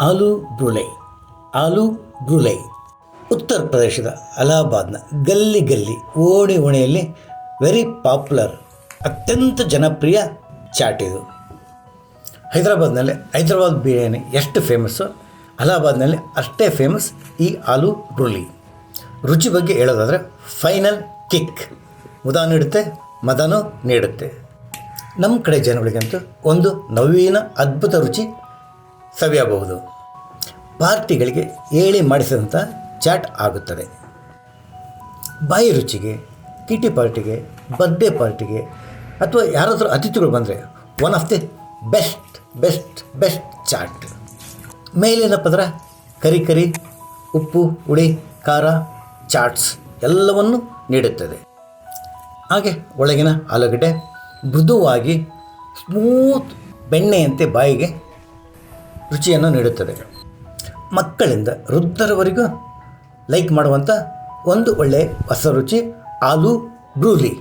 ಆಲೂ ಬ್ರೂಲೈ. ಆಲೂ ಬ್ರೂಲೈ ಉತ್ತರ ಪ್ರದೇಶದ ಅಲಹಾಬಾದ್ನ ಗಲ್ಲಿ ಓಣೆಯಲ್ಲಿ ವೆರಿ ಪಾಪ್ಯುಲರ್, ಅತ್ಯಂತ ಜನಪ್ರಿಯ ಚಾಟ್ ಇದು. ಹೈದರಾಬಾದ್ನಲ್ಲಿ ಹೈದರಾಬಾದ್ ಬಿರಿಯಾನಿ ಎಷ್ಟು ಫೇಮಸ್ಸು, ಅಲಹಾಬಾದ್ನಲ್ಲಿ ಅಷ್ಟೇ ಫೇಮಸ್ ಈ ಆಲೂ ಬ್ರೂಲಿ. ರುಚಿ ಬಗ್ಗೆ ಹೇಳೋದಾದರೆ ಫೈನಲ್ ಕಿಕ್, ಮುದ ನೀಡುತ್ತೆ, ಮದನೂ ನೀಡುತ್ತೆ. ನಮ್ಮ ಕಡೆ ಜನಗಳಿಗಂತೂ ಒಂದು ನವೀನ ಅದ್ಭುತ ರುಚಿ ಸವಿಯಬಹುದು. ಪಾರ್ಟಿಗಳಿಗೆ ಹೇಳಿ ಮಾಡಿಸಿದಂಥ ಚಾಟ್ ಆಗುತ್ತದೆ. ಬಾಯಿ ರುಚಿಗೆ, ಕಿಟಿ ಪಾರ್ಟಿಗೆ, ಬರ್ಡೇ ಪಾರ್ಟಿಗೆ ಅಥವಾ ಯಾರಾದರೂ ಅತಿಥಿಗಳು ಬಂದರೆ one of the best chaat. ಮೇಲಿನ ಪದರ ಕರಿ ಉಪ್ಪು, ಹುಳಿ, ಖಾರ, ಚಾಟ್ಸ್ ಎಲ್ಲವನ್ನು ನೀಡುತ್ತದೆ. ಹಾಗೆ ಒಳಗಿನ ಆಲೂಗಡ್ಡೆ ಮೃದುವಾಗಿ ಸ್ಮೂತ್ ಬೆಣ್ಣೆಯಂತೆ ಬಾಯಿಗೆ ರುಚಿಯನ್ನು ನೀಡುತ್ತದೆ. ಮಕ್ಕಳಿಂದ ವೃದ್ಧರವರೆಗೂ ಲೈಕ್ ಮಾಡುವಂಥ ಒಂದು ಒಳ್ಳೆಯ ಹೊಸ ರುಚಿ ಆಲೂ ಬ್ರೂಲಿ.